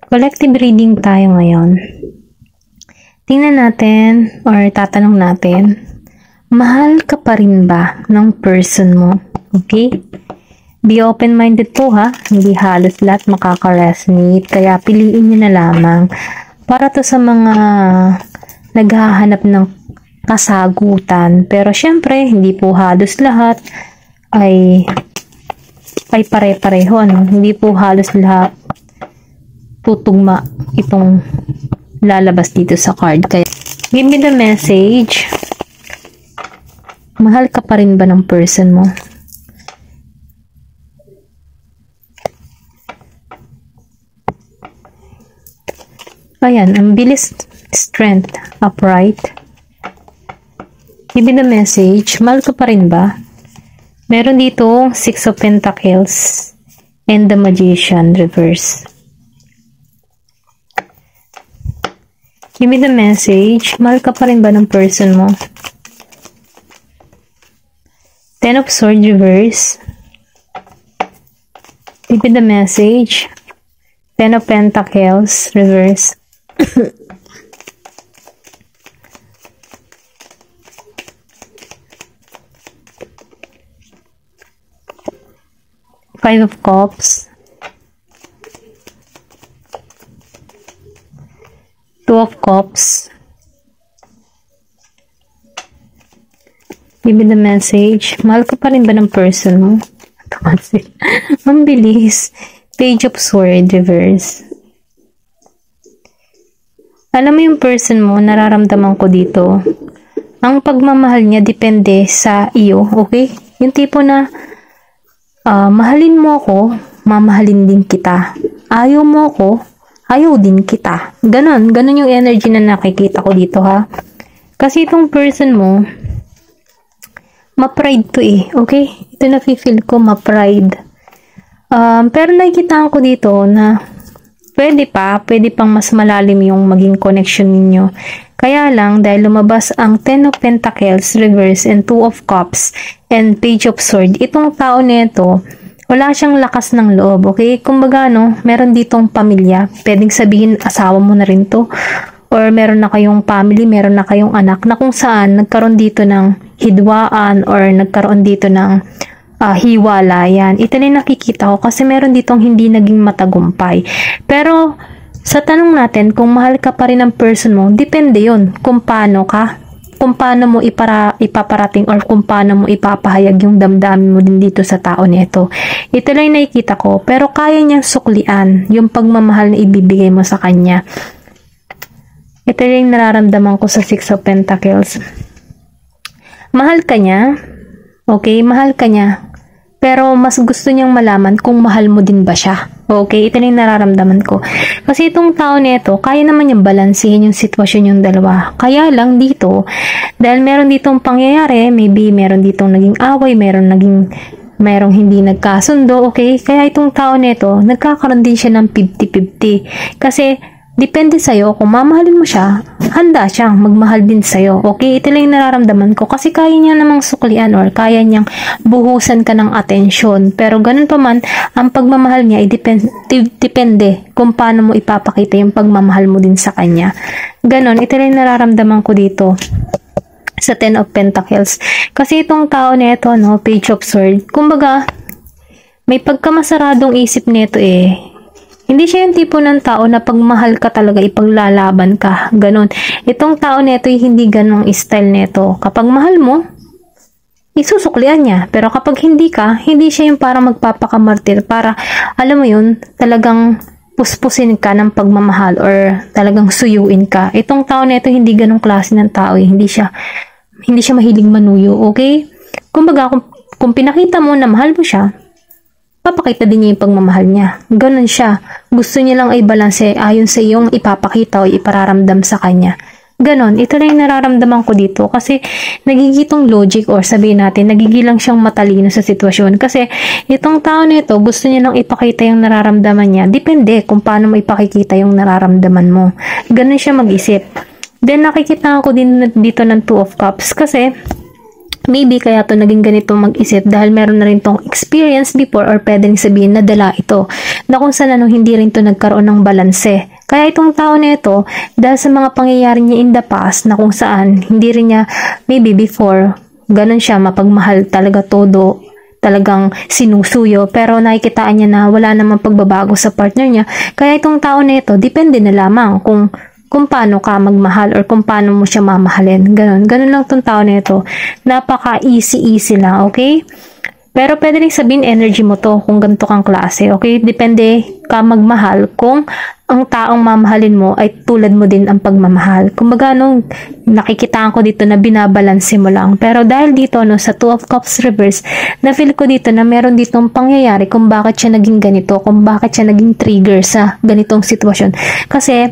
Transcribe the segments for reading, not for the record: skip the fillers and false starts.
Collective reading tayo ngayon. Tingnan natin or tatanong natin, mahal ka pa rin ba ng person mo? Okay? Be open-minded po ha. Hindi halos lahat makaka-resonate. Kaya piliin nyo na lamang. Para to sa mga naghahanap ng kasagutan. Pero syempre, hindi po halos lahat ay pare-pareho. Ano? Hindi po halos lahat tutugma itong lalabas dito sa card. Kaya, give me the message. Mahal ka pa rin ba ng person mo? Ayan, ang bilis, strength, upright. Give me the message. Mahal ka pa rin ba? Meron dito, 6 of Pentacles and the Magician reverse. Give me the message. Mahal ka pa rin ba ng person mo? 10 of Swords reverse. Give me the message. 10 of Pentacles reverse. 5 of Cups. 2 of Cups. Give me the message. Mahal ka pa rin ba ng person mo? Ang bilis. Page of Swords reverse. Alam mo yung person mo, nararamdaman ko dito. Ang pagmamahal niya depende sa iyo, okay? Yung tipo na mahalin mo ako, mamahalin din kita. Ayaw mo ako, ayaw din kita. Ganon yung energy na nakikita ko dito ha. Kasi itong person mo, ma-pride to eh, okay? Ito na feel ko, ma-pride. Pero nakikita ko dito na pwede pang mas malalim yung maging connection ninyo. Kaya lang, dahil lumabas ang 10 of Pentacles, reverse, and 2 of Cups, and Page of Swords, itong tao nito, wala siyang lakas ng loob, okay? Kumbaga, no, meron ditong pamilya. Pwedeng sabihin, asawa mo na rin to. Or meron na kayong family, meron na kayong anak, na kung saan nagkaroon dito ng hidwaan or nagkaroon dito ng hiwalayan. Ito na nakikita ko kasi meron ditong hindi naging matagumpay. Pero, sa tanong natin, kung mahal ka pa rin ng person mo, depende yun kung paano mo ipaparating or kung paano mo ipapahayag yung damdamin mo din dito sa tao nito. Ito lang nakikita ko, pero kaya niyang suklian yung pagmamahal na ibibigay mo sa kanya. Ito lang nararamdaman ko sa 6 of Pentacles. Mahal ka niya, okay, mahal ka niya, pero mas gusto niyang malaman kung mahal mo din ba siya. Okay, ito na yung nararamdaman ko. Kasi itong tao nito, kaya naman niyang balansehin yung sitwasyon yung dalawa. Kaya lang dito, dahil meron ditong pangyayari, maybe meron ditong naging away, merong hindi nagkasundo, okay? Kaya itong tao nito, nagkakaroon din siya ng 50-50. Kasi, depende sa'yo, kung mamahalin mo siya, handa siyang magmahal din sa'yo. Okay? Ito lang yung nararamdaman ko. Kasi kaya niya namang suklian or kaya niyang buhusan ka ng atensyon. Pero ganun pa man, ang pagmamahal niya ay depende kung paano mo ipapakita yung pagmamahal mo din sa kanya. Ganon, ito lang yung nararamdaman ko dito sa 10 of Pentacles. Kasi itong tao nito, no, Page of Swords, kumbaga, may pagkamasaradong isip nito eh. Hindi siya yung tipo ng tao na pagmahal ka talaga, ipaglalaban ka. Ganon. Itong tao neto, hindi ganong style neto. Kapag mahal mo, isusuklian niya. Pero kapag hindi ka, hindi siya yung parang magpapakamartir. Para, alam mo yun, talagang puspusin ka ng pagmamahal or talagang suyuin ka. Itong tao neto, hindi ganong klase ng tao. Hindi siya mahilig manuyo. Okay? Kumbaga, kung pinakita mo na mahal mo siya, papakita din niya yung pagmamahal niya. Ganon siya. Gusto niya lang ay balanse ayon sa iyong ipapakita o ipararamdam sa kanya. Ganon. Ito lang yung nararamdaman ko dito kasi nagigitong logic or sabihin natin, nagigilang siyang matalino sa sitwasyon. Kasi itong tao nito, gusto niya lang ipakita yung nararamdaman niya. Depende kung paano mo ipakikita yung nararamdaman mo. Ganon siya mag-isip. Then nakikita ko din dito ng 2 of Cups kasi Maybe kaya to naging ganito mag-isip dahil meron na rin tong experience before or pwedeng sabihin na dala ito na kung saan hindi rin to nagkaroon ng balanse. Kaya itong tao na ito, dahil sa mga pangyayari niya in the past na kung saan hindi rin niya maybe before ganun siya mapagmahal talaga todo, talagang sinusuyo, pero nakikitaan niya na wala namang pagbabago sa partner niya. Kaya itong tao na ito, depende na lamang kung paano ka magmahal or kung paano mo siya mamahalin. Ganun lang tong tao na ito. Napaka easy lang, okay? Pero pwede rin sabihin energy mo to kung ganito kang klase, okay? Depende ka magmahal kung ang taong mamahalin mo ay tulad mo din ang pagmamahal. Kumbaga, nakikitaan ko dito na binabalanse mo lang. Pero dahil dito, sa Two of Cups reverse, na-feel ko dito na meron ditong pangyayari kung bakit siya naging ganito, kung bakit siya naging trigger sa ganitong sitwasyon. Kasi,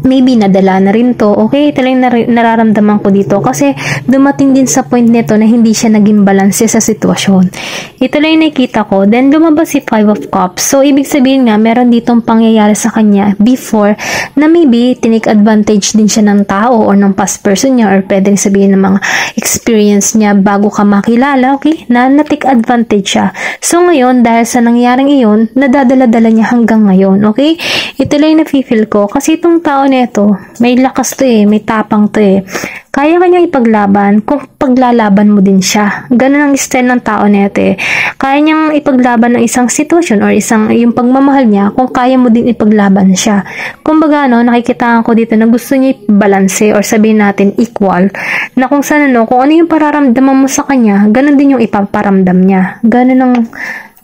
maybe nadala na rin to, okay? Talagang nararamdaman ko dito kasi dumating din sa point nito na hindi siya naging balanse sa sitwasyon. Ito lang yung nakikita ko. Then, lumabas si Five of Cups. So, ibig sabihin nga, meron ditong pangyayari sa kanya before na maybe tinake advantage din siya ng tao or ng past person niya or pwedeng sabihin ng mga experience niya bago ka makilala, okay? Na na-take advantage siya. So, ngayon, dahil sa nangyaring iyon, nadadala-dala niya hanggang ngayon, okay? Ito lang yung nafe-feel ko kasi itong tao na ito, may lakas to may tapang to Kaya kanyang ipaglaban kung paglalaban mo din siya. Ganun ang style ng tao na ito Kaya niyang ipaglaban ng isang sitwasyon or yung pagmamahal niya kung kaya mo din ipaglaban siya. Kumbaga, nakikitaan ko dito na gusto niya i-balanse or sabihin natin equal na kung saan kung ano yung pararamdaman mo sa kanya, ganun din yung ipaparamdam niya.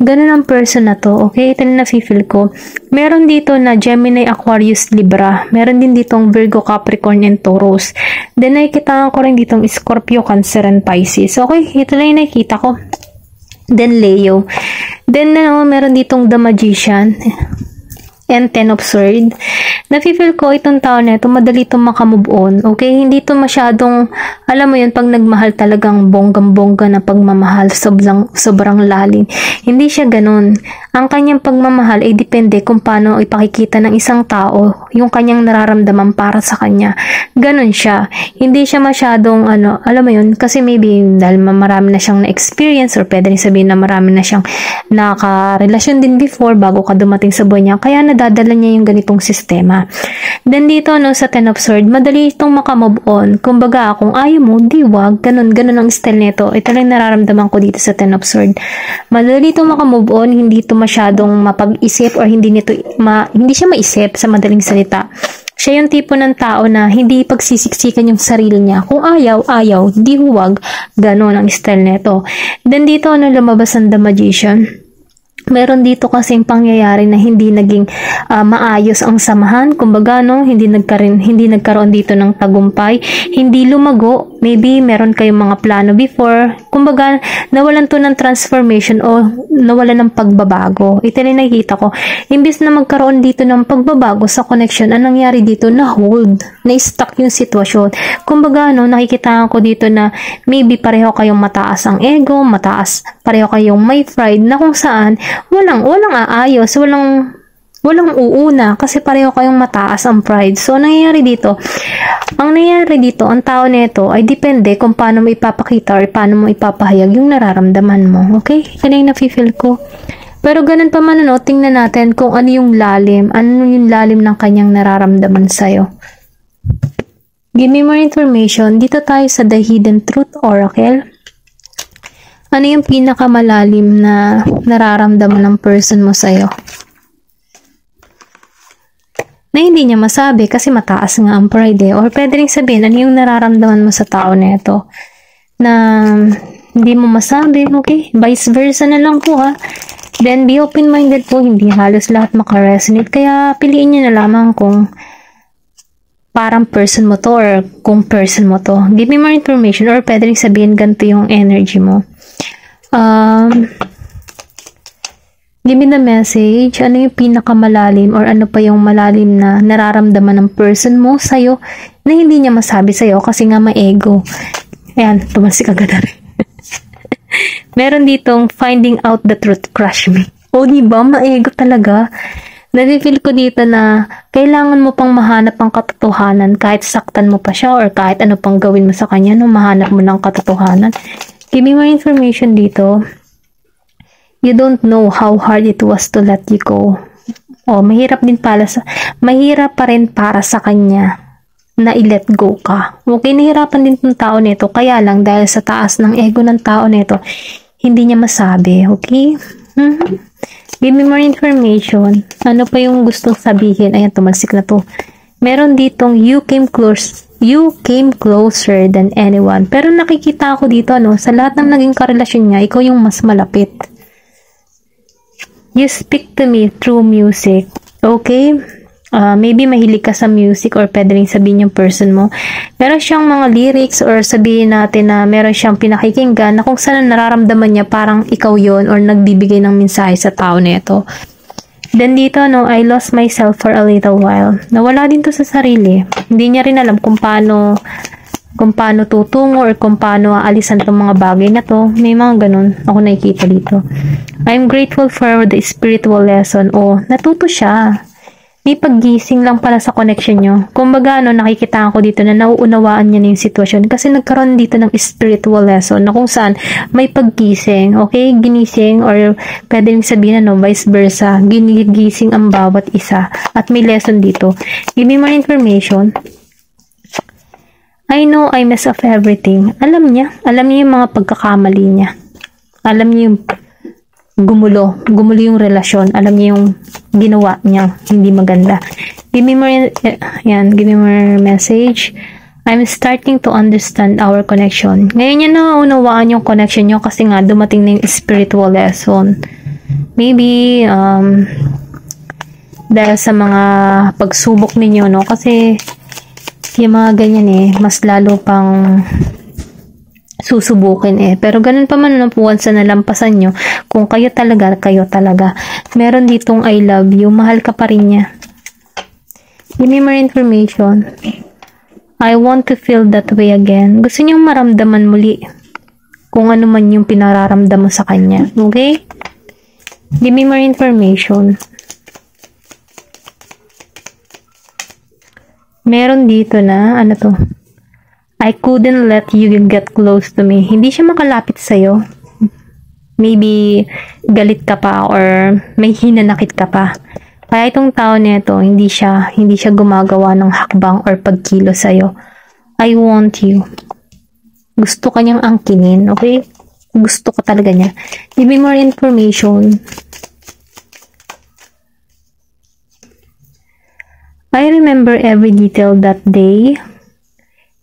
Ganun ang person na to, okay? Ito na nafe-feel ko. Meron dito na Gemini, Aquarius, Libra. Meron din ditong Virgo, Capricorn, and Taurus. Then, nakikita ko rin ditong Scorpio, Cancer, and Pisces. Okay, ito lang yung nakikita ko. Then, Leo. Then, meron ditong The Magician and Ten of Swords. Nafe-feel ko itong tao na ito, madali itong makamove on. Okay? Hindi ito masyadong, alam mo yun, pag nagmahal talagang bonggang-bongga na pagmamahal, sobrang lalim. Hindi siya ganun. Ang kanyang pagmamahal ay depende kung paano ipakikita ng isang tao yung kanyang nararamdaman para sa kanya. Ganun siya. Hindi siya masyadong, alam mo yun, kasi maybe dahil marami na siyang na-experience or pwede rin sabihin na marami na siyang nakarelasyon din before bago ka dumating sa buhay niya. Kaya nadadala niya yung ganitong sistema. Then dito sa Ten of Swords, madali itong makamove on. Kumbaga, kung ayaw mo, di wag. Ganun ang style nito. Ito lang nararamdaman ko dito sa Ten of Swords. Madali itong makamove on, hindi ito masyadong mapag-isip or hindi siya maisip sa madaling salita. Siya yung tipo ng tao na hindi pagsisiksikan yung sarili niya. Kung ayaw, di huwag. Ganun ang style nito. Then dito, lumabas ang The Magician. Meron dito kasing pangyayari na hindi naging maayos ang samahan. Kumbaga, hindi nagkaroon dito ng tagumpay. Hindi lumago. Maybe meron kayong mga plano before. Kumbaga, nawalan to ng transformation o nawalan ng pagbabago. Ito na nakikita ko. Imbis na magkaroon dito ng pagbabago sa connection, anong nangyari dito? Na-hold. Na-stuck yung sitwasyon. Kumbaga, nakikita ko dito na maybe pareho kayong mataas ang ego, pareho kayong may pride na kung saan walang aayos, walang uuna kasi pareho kayong mataas ang pride. So, ang nangyayari dito, ang tao nito ay depende kung paano mo ipapakita or paano mo ipapahayag yung nararamdaman mo. Okay? Yan yung nafe-feel ko. Pero ganun pa man, tingnan natin kung ano yung lalim ng kanyang nararamdaman sa'yo. Give me more information. Dito tayo sa The Hidden Truth Oracle. Ano yung pinakamalalim na nararamdaman ng person mo sa'yo? Na hindi niya masabi kasi mataas nga ang pride Or pwede rin sabihin, ano yung nararamdaman mo sa tao na ito? Na hindi mo masabi, okay? Vice versa na lang po Then, be open-minded po. Hindi halos lahat makaresonate. Kaya, piliin niyo na lamang kung parang person mo to or kung person mo to. Give me more information or pwede rin sabihin ganito yung energy mo. Give me the message. Ano yung pinakamalalim or ano pa yung malalim na nararamdaman ng person mo sa'yo na hindi niya masabi sa'yo kasi nga may ego. Ayan, tumasik agad na rin. Meron ditong finding out the truth, crush me. O, diba? Maego talaga. Nafe-feel ko dito na kailangan mo pang mahanap ang katotohanan kahit saktan mo pa siya or kahit ano pang gawin mo sa kanya, no, mahanap mo ng katotohanan. Give me more information dito. You don't know how hard it was to let you go. Oh, mahirap pa rin para sa kanya na i-let go ka. Okay, nahirapan din ng tao nito, kaya lang dahil sa taas ng ego ng tao nito, hindi niya masabi, okay? Give me more information. Ano pa yung gustong sabihin? Ayan, tumalsik na to. Meron ditong you came closer than anyone. Pero nakikita ako dito, sa lahat ng naging karelasyon niya, ikaw yung mas malapit. You speak to me through music. Okay? Maybe mahilig ka sa music or pwede rin sabihin yung person mo. Meron siyang mga lyrics or sabihin natin na meron siyang pinakikinggan na kung saan nararamdaman niya parang ikaw yon or nagbibigay ng mensahe sa tao na ito. Then dito, I lost myself for a little while. Nawala din to sa sarili. Hindi niya rin alam kung paano tutungo or kung paano aalisan tong mga bagay na to. May mga ganun ako nakikita dito. I'm grateful for the spiritual lesson. Natuto siya. May paggising lang pala sa connection nyo. Kumbaga, nakikita ko dito na nauunawaan niya na yung sitwasyon kasi nagkaroon dito ng spiritual lesson na kung saan may paggising, okay? Ginising or pwede rin sabihin vice versa. Ginigising ang bawat isa at may lesson dito. Give me more information. I know I mess up everything. Alam niya yung mga pagkakamali niya. Alam niya yung gumulo yung relasyon. Alam niya yung ginawa niya hindi maganda. Give me more message. I'm starting to understand our connection. Ngayon niya naunawaan yung connection niyo kasi nga dumating na yung spiritual lesson. Maybe dahil sa mga pagsubok ninyo, kasi yung mga ganyan mas lalo pang susubukin pero ganun pa man once na nalampasan nyo, kung kayo talaga. Meron ditong I love you, mahal ka pa rin niya. Give me more information. I want to feel that way again. Gusto niyong maramdaman muli kung ano man yung pinararamdam mo sa kanya. Okay? Give me more information. Meron dito na, I couldn't let you get close to me. Hindi siya makalapit sa'yo. Maybe galit ka pa or may hinanakit ka pa. Kaya itong tao nito, hindi siya gumagawa ng hakbang or pagkilo sa'yo. I want you. Gusto ka niyang angkinin, okay? Gusto ka talaga niya. Give me more information. I remember every detail that day.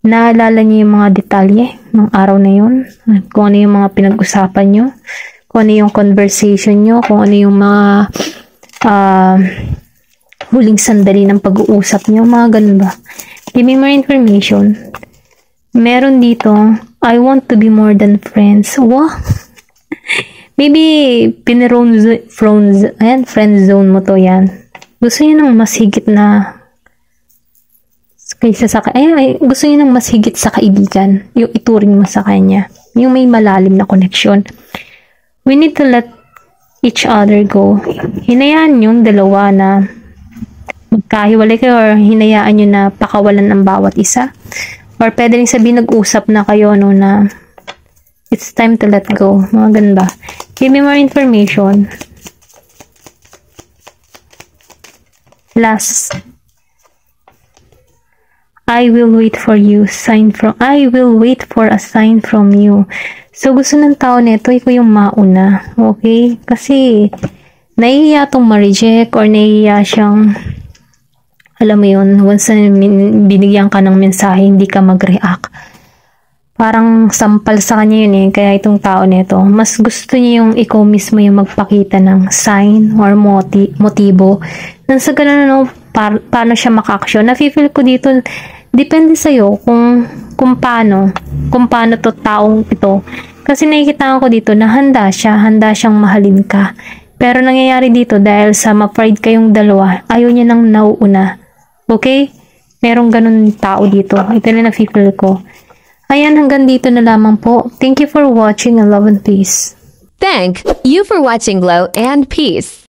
Naalala niyo yung mga detalye ng araw na yun, kung ano yung mga pinag-usapan nyo, kung ano yung conversation nyo, kung ano yung mga huling sandali ng pag-uusap nyo, mga ganun ba. Give me more information. Meron dito, I want to be more than friends. Wow! Maybe friend zone mo to yan. Gusto niyo ng mas higit na gusto niyo ng mas higit sa kaibigan, yung ituring mo sa kanya, yung may malalim na connection. We need to let each other go. Hinayaan yung dalawa na magkahiwalay kayo or hinayaan nyo na pakawalan ng bawat isa. Or pwede rin sabihin nag-usap na kayo na it's time to let go. Mga ganun ba? Give me more information. Last. I will wait for a sign from you. So, gusto ng tao nito, ikaw yung mauna. Okay? Kasi, nahihiya tong ma-reject or nahihiya siyang, alam mo yun, once na binigyan ka ng mensahe, hindi ka mag-react. Parang sampal sa kanya yun Kaya itong tao nito, mas gusto niya yung ikaw mismo yung magpakita ng sign or motibo. Nang sa ganun, paano siya maka-action. Nafe-feel ko dito, depende sa'yo kung paano to taong ito. Kasi nakikita ko dito na handa siyang mahalin ka. Pero nangyayari dito dahil sa ma-pride kayong dalawa, ayaw niya nang nauuna. Okay? Merong ganun tao dito. Ito na nafe-feel ko. Ayan, hanggang dito na lamang po. Thank you for watching and love and peace. Thank you for watching Glow and Peace.